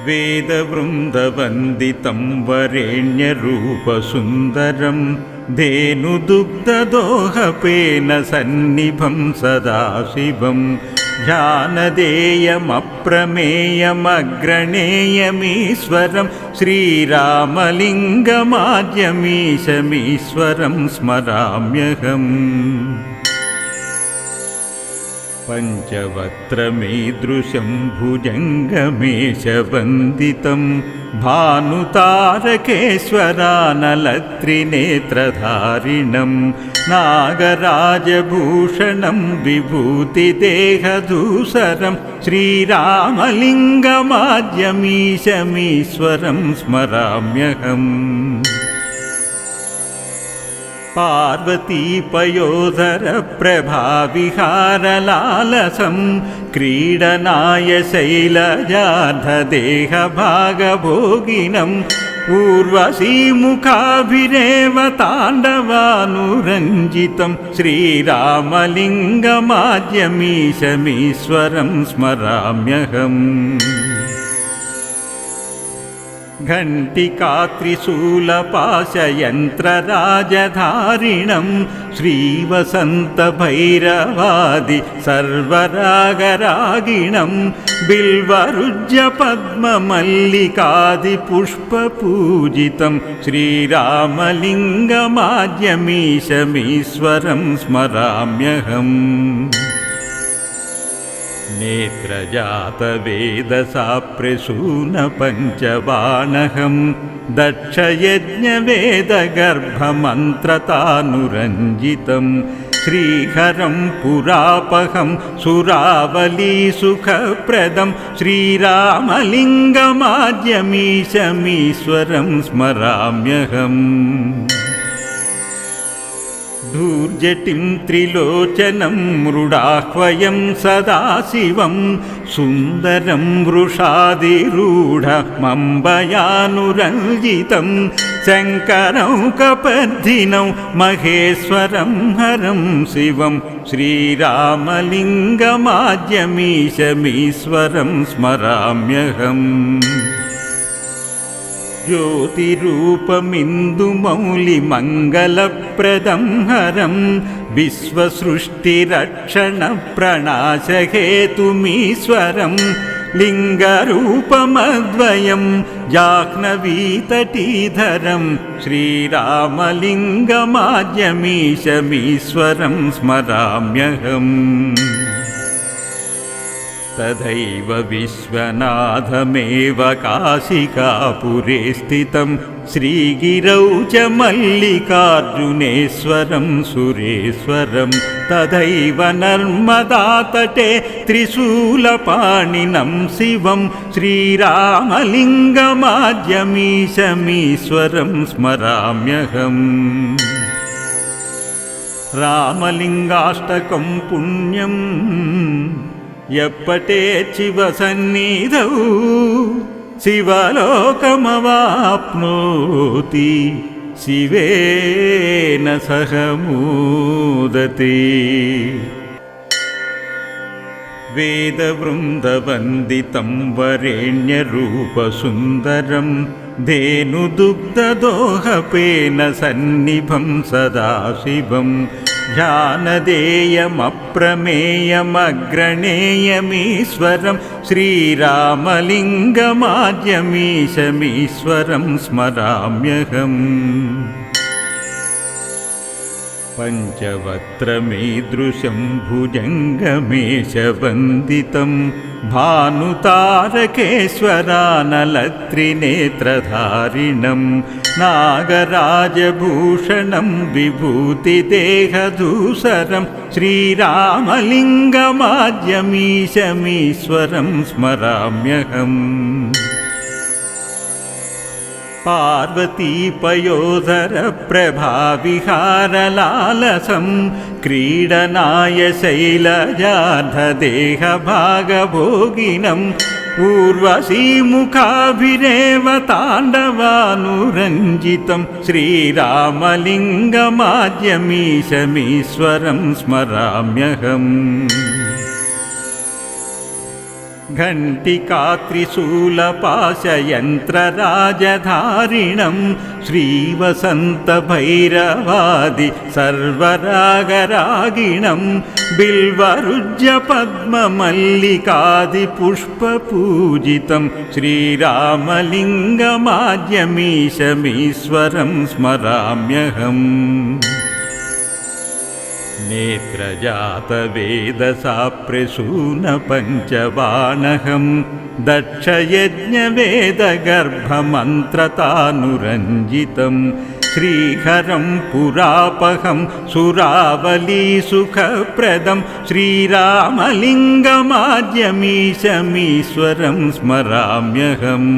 वेदवृन्दवन्दितं वरेण्यरूपसुन्दरं धेनुदुग्धदोहपेन सन्निभं सदाशिवं ध्यानदेयमप्रमेयमग्रणेयमीश्वरं श्रीरामलिङ्गमाद्यमीशमीश्वरं स्मराम्यहम्। पञ्चवक्त्रमीदृशं भुजङ्गमेशवन्दितं भानुतारकेश्वरानलत्रिनेत्रधारिणं नागराजभूषणं विभूतिदेहधूसरं श्रीरामलिङ्गमाद्यमीशमीश्वरं स्मराम्यहम्। पार्वतीपयोधरप्रभाविहारलालसं क्रीडनाय शैलजार्धदेहभागभोगिनं ऊर्वशीमुखाभिरेव ताण्डवानुरञ्जितं श्रीरामलिङ्गमाद्यमीशमीश्वरं स्मराम्यहम्। घण्टिकात्रिशूलपाशयन्त्रराजधारिणं श्रीवसन्तभैरवादि सर्वरागरागिणं बिल्वरुज्यपद्ममल्लिकादिपुष्पपूजितं श्रीरामलिङ्गमाद्यमीशमीश्वरं स्मराम्यहम्। नेत्रजातवेदसाप्रसूनपञ्चबाणहं दक्षयज्ञवेदगर्भमन्त्रतानुरञ्जितं श्रीहरं पुरापहं सुरावलीसुखप्रदं श्रीरामलिङ्गमाद्यमीशमीश्वरं स्मराम्यहम्। धूर्जटिं त्रिलोचनं मृडाह्वयं सदाशिवं सुन्दरं वृषादिरूढमम्बयानुरञ्जितं शङ्करं कपर्धिनं महेश्वरं हरं शिवं श्रीरामलिङ्गमाद्यमीशमीश्वरं स्मराम्यहम्। ज्योतिरूपमिन्दुमौलिमङ्गलप्रदं हरं विश्वसृष्टिरक्षणप्रणाशहेतुमीश्वरं लिङ्गरूपमद्वयं जाह्नवीतटीधरं श्रीरामलिङ्गमाद्यमीशमीश्वरं स्मराम्यहम्। तथैव विश्वनाथमेव काशिकापुरे स्थितं श्रीगिरौ च मल्लिकार्जुनेश्वरं सुरेश्वरं तथैव नर्मदातटे त्रिशूलपाणिनं शिवं श्रीरामलिङ्गमाद्यमीशमीश्वरं स्मराम्यहम्। रामलिङ्गाष्टकं पुण्यं यपठेत् शिवसन्निधौ शिवलोकमवाप्नोति शिवेन सह मोदते। वेदवृन्दवन्दितं वरेण्यरूपसुन्दरं धेनुदुग्धदोहपेन सन्निभं सदाशिवं ध्यानदेयमप्रमेयमग्रणेयमीश्वरं श्रीरामलिङ्गमाद्यमीशमीश्वरं स्मराम्यहम्। पञ्चवक्त्रमीदृशं भुजङ्गमेशवन्दितं भानुतारकेश्वरानलत्रिनेत्रधारिणं नागराजभूषणं विभूतिदेहधूसरं श्रीरामलिङ्गमाद्यमीशमीश्वरं स्मराम्यहम्। पार्वतीपयोधरप्रभाविहारलालसं क्रीडनाय शैलजार्धदेहभागभोगिनं ऊर्वशीमुखाभिरेव ताण्डवानुरञ्जितं श्रीरामलिङ्गमाद्यमीशमीश्वरं स्मराम्यहम्। घण्टिकात्रिशूलपाशयन्त्रराजधारिणं श्रीवसन्तभैरवादि सर्वरागरागिणं बिल्वरुज्यपद्ममल्लिकादिपुष्पपूजितं श्रीरामलिङ्गमाद्यमीशमीश्वरं स्मराम्यहम्। नेत्रजातवेदसाप्रसूनपञ्चबाणहं दक्षयज्ञवेदगर्भमन्त्रतानुरञ्जितं श्रीहरं पुरापहं सुरावलीसुखप्रदं श्रीरामलिङ्गमाद्यमीशमीश्वरं स्मराम्यहम्।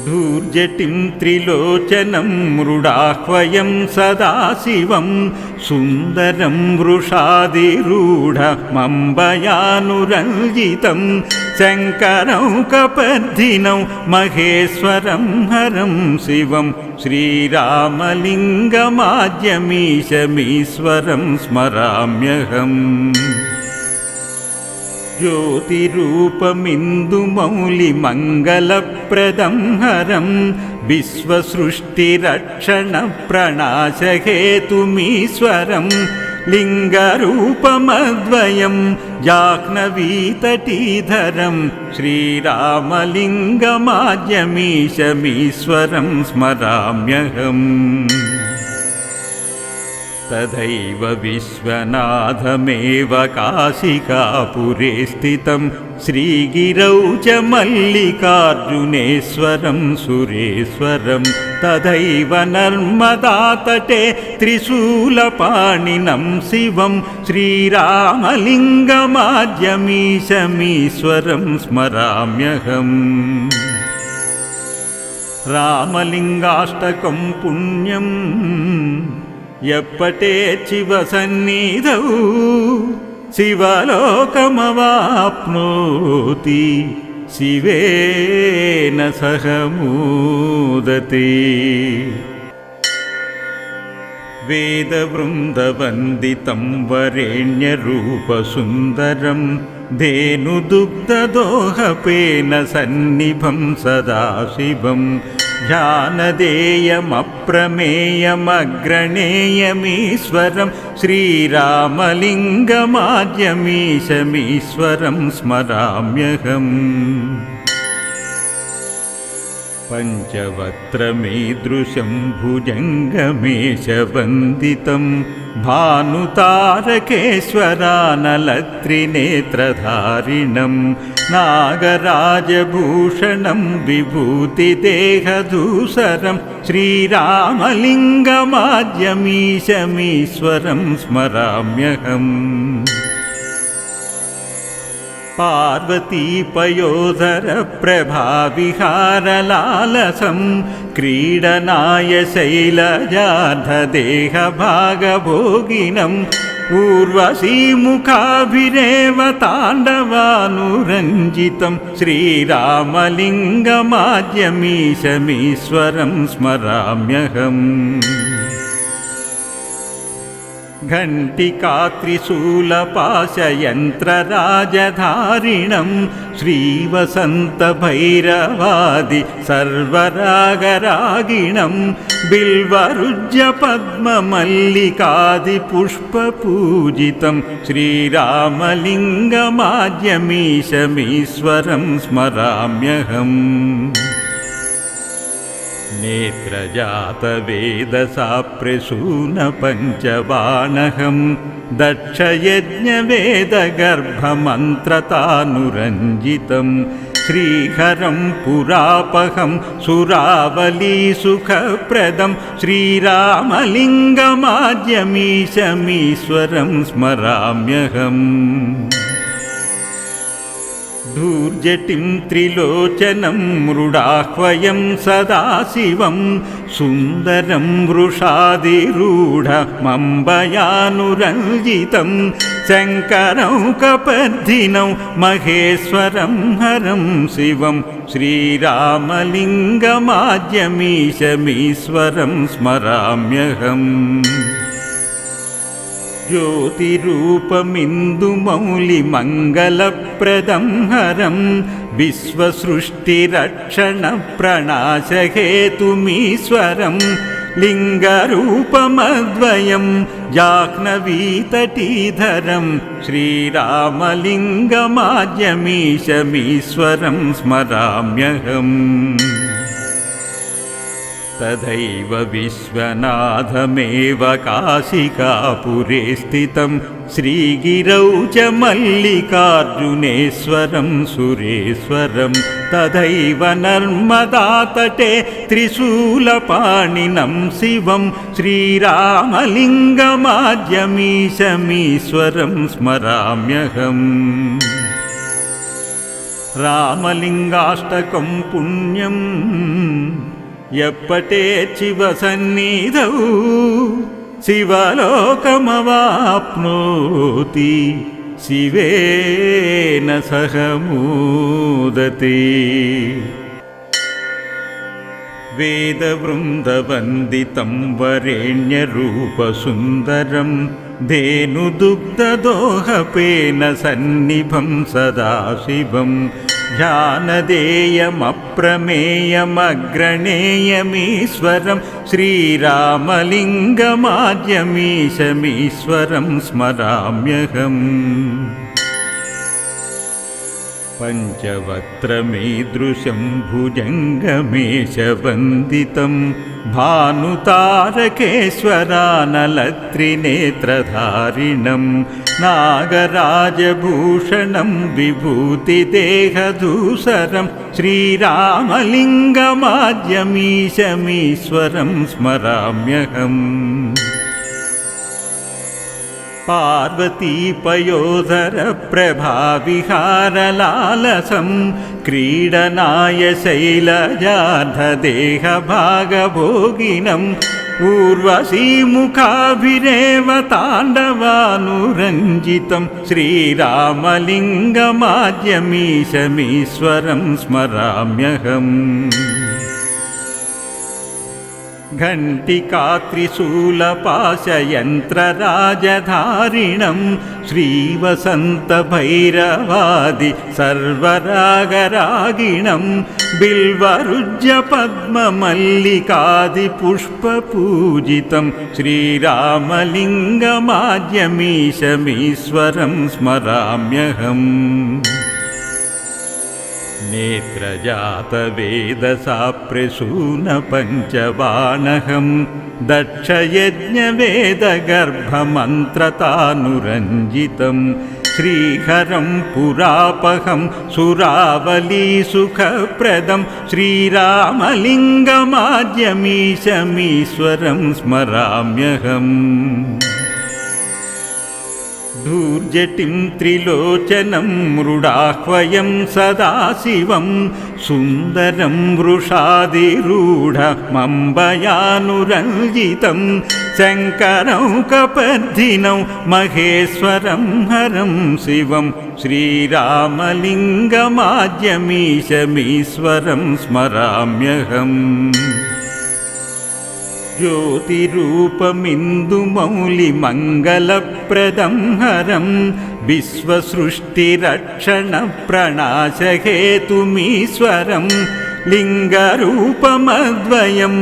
धूर्जटिं त्रिलोचनं मृडाह्वयं सदाशिवं सुन्दरं वृषादिरूढमम्बयानुरञ्जितं शङ्करं कपर्दिनं महेश्वरं हरं शिवं श्रीरामलिङ्गमाद्यमीशमीश्वरं स्मराम्यहम्। ज्योतिरूपमिन्दुमौलिमङ्गलप्रदं हरं विश्वसृष्टिरक्षणप्रणाशहेतुमीश्वरं लिङ्गरूपमद्वयं जाह्नवीतटीधरं श्रीरामलिङ्गमाद्यमीशमीश्वरं स्मराम्यहम्। तथैव विश्वनाथमेव काशिकापुरे स्थितं श्रीगिरौ च मल्लिकार्जुनेश्वरं सुरेश्वरं तथैव नर्मदातटे त्रिशूलपाणिनं शिवं श्रीरामलिङ्गमाद्यमीशमीश्वरं स्मराम्यहम्। रामलिङ्गाष्टकं पुण्यं यपठेत् शिवसन्निधौ शिवलोकमवाप्नोति शिवेन सह मोदते। वेदवृन्दवन्दितं वरेण्यरूपसुन्दरं धेनुदुग्धदोहपेन सन्निभं सदाशिवं ध्यानदेयमप्रमेयमग्रणेयमीश्वरं श्रीरामलिङ्गमाद्यमीशमीश्वरं स्मराम्यहम्। पञ्चवक्त्रमीदृशं भुजङ्गमेशवन्दितं भानुतारकेश्वरानलत्रिनेत्रधारिणं नागराजभूषणं विभूतिदेहधूसरं श्रीरामलिङ्गमाद्यमीशमीश्वरं स्मराम्यहम्। पार्वतीपयोधरप्रभाविहारलालसं क्रीडनाय शैलजार्धदेहभागभोगिनं ऊर्वशीमुखाभिरेव ताण्डवानुरञ्जितं श्रीरामलिङ्गमाद्यमीशमीश्वरं स्मराम्यहम्। घण्टिकात्रिशूलपाशयन्त्रराजधारिणं श्रीवसन्तभैरवादि सर्वरागरागिणं बिल्वरुज्यपद्ममल्लिकादिपुष्पपूजितं श्रीरामलिङ्गमाद्यमीशमीश्वरं स्मराम्यहम्। नेत्रजातवेदसाप्रसूनपञ्चबाणहं दक्षयज्ञवेदगर्भमन्त्रतानुरञ्जितं श्रीहरं पुरापहं सुरावलीसुखप्रदं श्रीरामलिङ्गमाद्यमीशमीश्वरं स्मराम्यहम्। धूर्जटिं त्रिलोचनं मृडाह्वयं सदाशिवं सुन्दरं वृषादिरूढमम्बयानुरञ्जितं शङ्करं कपर्दिनं महेश्वरं हरं शिवं श्रीरामलिङ्गमाद्यमीशमीश्वरं स्मराम्यहम्। ज्योतिरूपमिन्दुमौलिमङ्गलप्रदं हरं विश्वसृष्टिरक्षणप्रणाशहेतुमीश्वरं लिङ्गरूपमद्वयं जाह्नवीतटीधरं श्रीरामलिङ्गमाद्यमीशमीश्वरं स्मराम्यहम्। तथैव विश्वनाथमेव काशिकापुरे स्थितं श्रीगिरौ च मल्लिकार्जुनेश्वरं सुरेश्वरं तथैव नर्मदातटे त्रिशूलपाणिनं शिवं श्रीरामलिङ्गमाद्यमीशमीश्वरं स्मराम्यहम्। रामलिङ्गाष्टकं पुण्यं यपठेच्छिवसन्निधौ शिवलोकमवाप्नोति शिवेन सह मोदते। वेदवृन्दवन्दितं वरेण्यरूपसुन्दरं धेनुदुग्धदोहपेन सन्निभं सदाशिवं ध्यानदेयमप्रमेयमग्रणेयमीश्वरं श्रीरामलिङ्गमाद्यमीशमीश्वरं स्मराम्यहम्। पञ्चवक्त्रमीदृशं भुजङ्गमेशवन्दितं भानुतारकेश्वरानलत्रिनेत्रधारिणं नागराजभूषणं विभूतिदेहधूसरं श्रीरामलिङ्गमाद्यमीशमीश्वरं स्मराम्यहम्। पार्वतीपयोधरप्रभाविहारलालसं क्रीडनाय शैलजार्धदेहभागभोगिनं ऊर्वशीमुखाभिरेव ताण्डवानुरञ्जितं श्रीरामलिङ्गमाद्यमीशमीश्वरं स्मराम्यहम्। घण्टिकात्रिशूलपाशयन्त्रराजधारिणं श्रीवसन्तभैरवादि सर्वरागरागिणं बिल्वरुज्यपद्ममल्लिकादिपुष्पपूजितं श्रीरामलिङ्गमाद्यमीशमीश्वरं स्मराम्यहम्। नेत्रजातवेदसाप्रसूनपञ्चबाणहं दक्षयज्ञवेदगर्भमन्त्रतानुरञ्जितं श्रीहरं पुरापहं सुरावलीसुखप्रदं श्रीरामलिङ्गमाद्यमीशमीश्वरं स्मराम्यहम्। धूर्जटिं त्रिलोचनं मृडाह्वयं सदाशिवं सुन्दरं वृषादिरूढमम्बयानुरञ्जितं शङ्करौकपर्दिनौ महेश्वरं हरं शिवं श्रीरामलिङ्गमाद्यमीशमीश्वरं स्मराम्यहम्। ज्योतिरूपमिन्दुमौलिमङ्गलप्रदं हरं विश्वसृष्टिरक्षणप्रणाशहेतुमीश्वरं लिङ्गरूपमद्वयं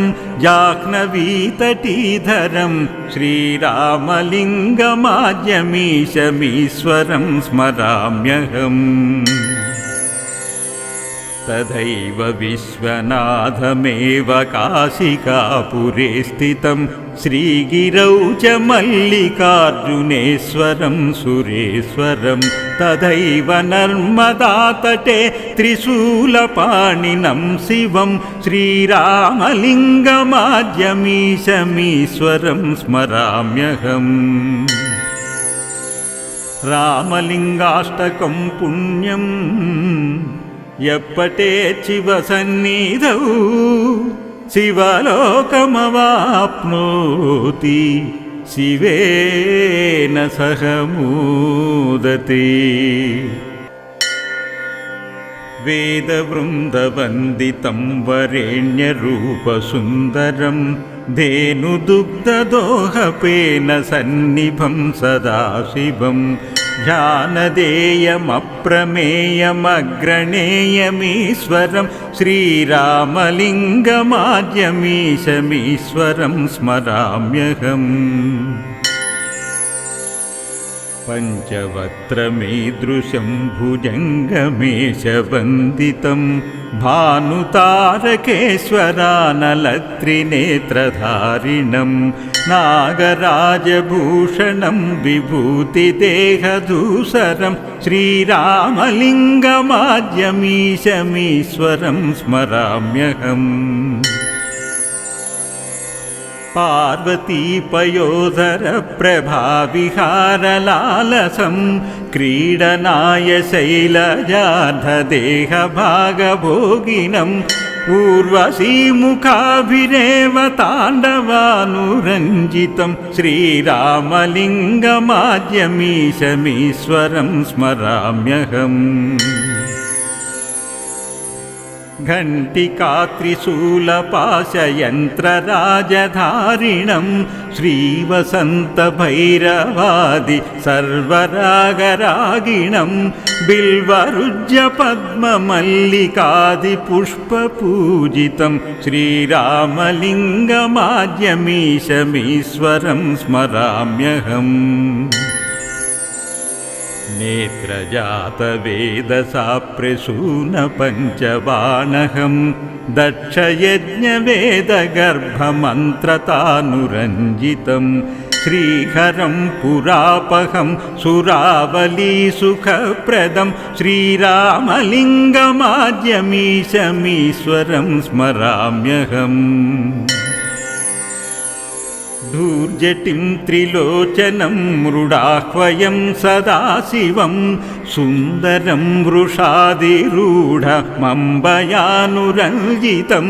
जाह्नवीतटीधरं श्रीरामलिङ्गमाद्यमीशमीश्वरं स्मराम्यहम्। तथैव विश्वनाथमेव काशिकापुरे स्थितं श्रीगिरौ च मल्लिकार्जुनेश्वरं सुरेश्वरं तथैव नर्मदातटे त्रिशूलपाणिनं शिवं श्रीरामलिङ्गमाद्यमीशमीश्वरं स्मराम्यहम्। रामलिङ्गाष्टकं पुण्यं यपठेच्छिवसन्निधौ शिवलोकमवाप्नोति शिवेन सह मोदते। वेदवृन्दवन्दितं वरेण्यरूपसुन्दरं धेनुदुग्धदोहपेन सन्निभं सदाशिवं ध्यानदेयमप्रमेयमग्रणेयमीश्वरं श्रीरामलिङ्गमाद्यमीशमीश्वरं स्मराम्यहम्। पञ्चवक्त्रमीदृशं भुजङ्गमेशवन्दितं भानुतारकेश्वरानलत्रिनेत्रधारिणं नागराजभूषणं विभूतिदेहधूसरं श्रीरामलिङ्गमाद्यमीशमीश्वरं स्मराम्यहम्। पार्वतीपयोधरप्रभाविहारलालसं क्रीडनाय शैलजार्धदेहभागभोगिनं ऊर्वशीमुखाभिरेव ताण्डवानुरञ्जितं श्रीरामलिङ्गमाद्यमीशमीश्वरं स्मराम्यहम्। घण्टिकात्रिशूलपाशयन्त्रराजधारिणं श्रीवसन्तभैरवादि सर्वरागरागिणं बिल्वरुज्यपद्ममल्लिकादिपुष्पपूजितं श्रीरामलिङ्गमाद्यमीशमीश्वरं स्मराम्यहम्। नेत्रजातवेदसाप्रसूनपञ्चबाणहं दक्षयज्ञवेदगर्भमन्त्रतानुरञ्जितं श्रीहरं पुरापहं सुरावलीसुखप्रदं श्रीरामलिङ्गमाद्यमीशमीश्वरं स्मराम्यहम्। धूर्जटिं त्रिलोचनं मृडाह्वयं सदाशिवं सुन्दरं वृषादिरूढमम्बयानुरञ्जितं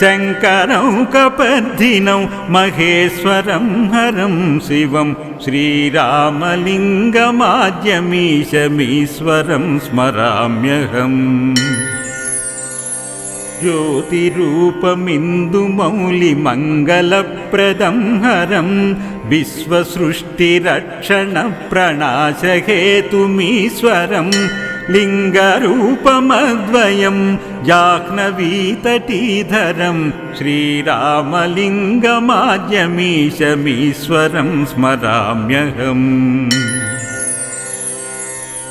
शङ्करं कपर्धिनौ महेश्वरं हरं शिवं श्रीरामलिङ्गमाद्यमीशमीश्वरं स्मराम्यहम्। ज्योतिरूपमिन्दुमौलिमङ्गलप्रदं हरं विश्वसृष्टिरक्षणप्रणाशहेतुमीश्वरं लिङ्गरूपमद्वयं जाह्नवीतटीधरं श्रीरामलिङ्गमाद्यमीशमीश्वरं स्मराम्यहम्।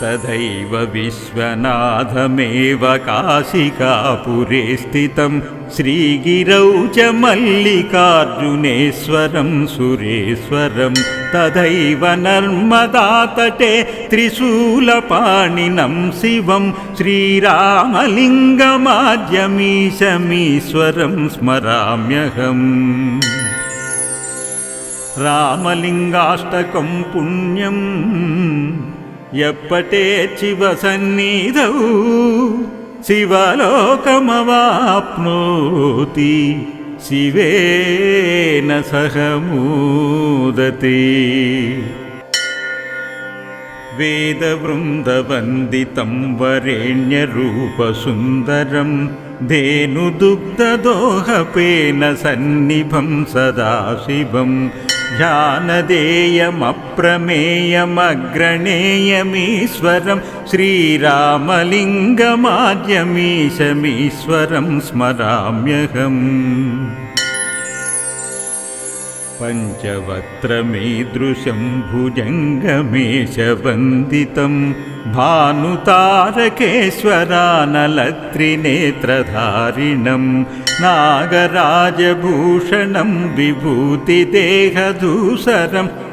तथैव विश्वनाथमेव काशिकापुरे स्थितं श्रीगिरौ च मल्लिकार्जुनेश्वरं सुरेश्वरं तथैव नर्मदातटे त्रिशूलपाणिनं शिवं श्रीरामलिङ्गमाद्यमीशमीश्वरं स्मराम्यहम्। रामलिङ्गाष्टकं पुण्यं यपठेच्छिवसन्निधौ शिवलोकमवाप्नोति शिवेन सह मोदते। वेदवृन्दवन्दितं वरेण्यरूपसुन्दरं धेनुदुग्धदोहपेन सन्निभं सदाशिवं ध्यानदेयमप्रमेयमग्रणेयमीश्वरं श्रीरामलिङ्गमाद्यमीशमीश्वरं स्मराम्यहम्। पञ्चवक्त्रमीदृशं भुजङ्गमेशवन्दितं भानुतारकेश्वरानलत्रिनेत्रधारिणं नागराजभूषणं विभूतिदेहधूसरं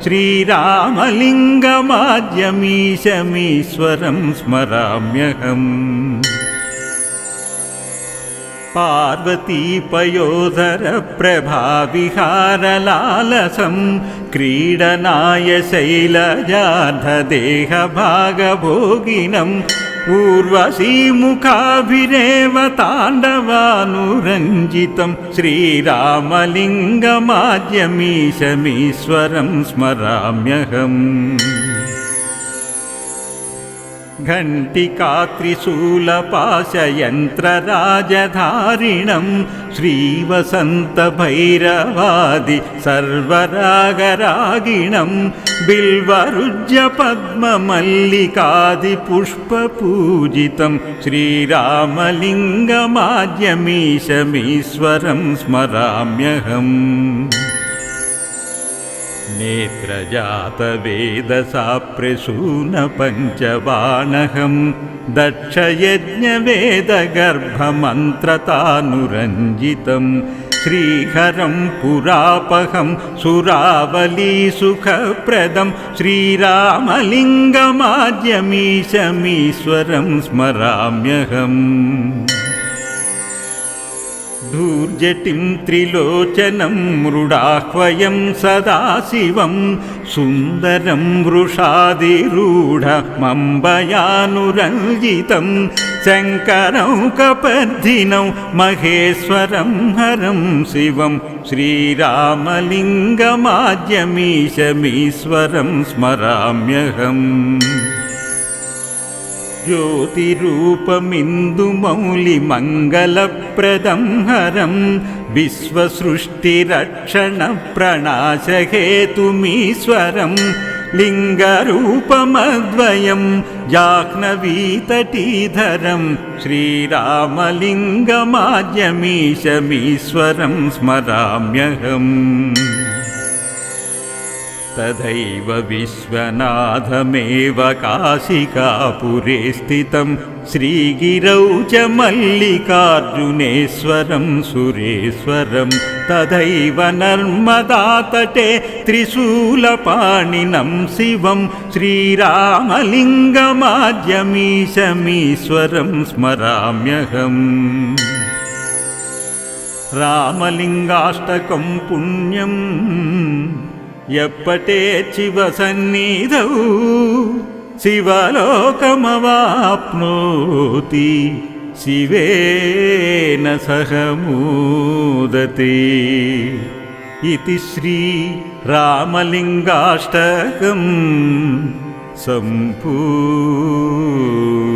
श्रीरामलिङ्गमाद्यमीशमीश्वरं स्मराम्यहम्। पार्वतीपयोधरप्रभाविहारलालसं क्रीडनाय शैलजार्धदेहभागभोगिनं ऊर्वशीमुखाभिरेव ताण्डवानुरञ्जितं श्रीरामलिङ्गमाद्यमीशमीश्वरं स्मराम्यहम्। घण्टिकात्रिशूलपाशयन्त्रराजधारिणं श्रीवसन्तभैरवादि सर्वरागरागिणं बिल्वरुज्यपद्ममल्लिकादिपुष्पपूजितं श्रीरामलिङ्गमाद्यमीशमीश्वरं स्मराम्यहम्। नेत्रजातवेदसाप्रसूनपञ्चबाणहं दक्षयज्ञवेदगर्भमन्त्रतानुरञ्जितं श्रीहरं पुरापहं सुरावलीसुखप्रदं श्रीरामलिङ्गमाद्यमीशमीश्वरं स्मराम्यहम्। धूर्जटिं त्रिलोचनं मृडाह्वयं सदाशिवं सुन्दरं वृषादिरूढमम्बयानुरञ्जितं शङ्करं कपर्धिनौ महेश्वरं हरं शिवं श्रीरामलिङ्गमाद्यमीशमीश्वरं स्मराम्यहम्। ज्योतिरूपमिन्दुमौलिमङ्गलप्रदं हरं विश्वसृष्टिरक्षणप्रणाशहेतुमीश्वरं लिङ्गरूपमद्वयं जाह्नवीतटीधरं श्रीरामलिङ्गमाद्यमीशमीश्वरं स्मराम्यहम्। तथैव विश्वनाथमेव काशिकापुरे स्थितं श्रीगिरौ च मल्लिकार्जुनेश्वरं सुरेश्वरं तथैव नर्मदातटे त्रिशूलपाणिनं शिवं श्रीरामलिङ्गमाद्यमीशमीश्वरं स्मराम्यहम्। रामलिङ्गाष्टकं पुण्यम् यपठेत् शिवसन्निधौ शिवलोकमवाप्नोति शिवेन सह मोदते इति श्री रामलिङ्गाष्टकं सम्पूर्णम्।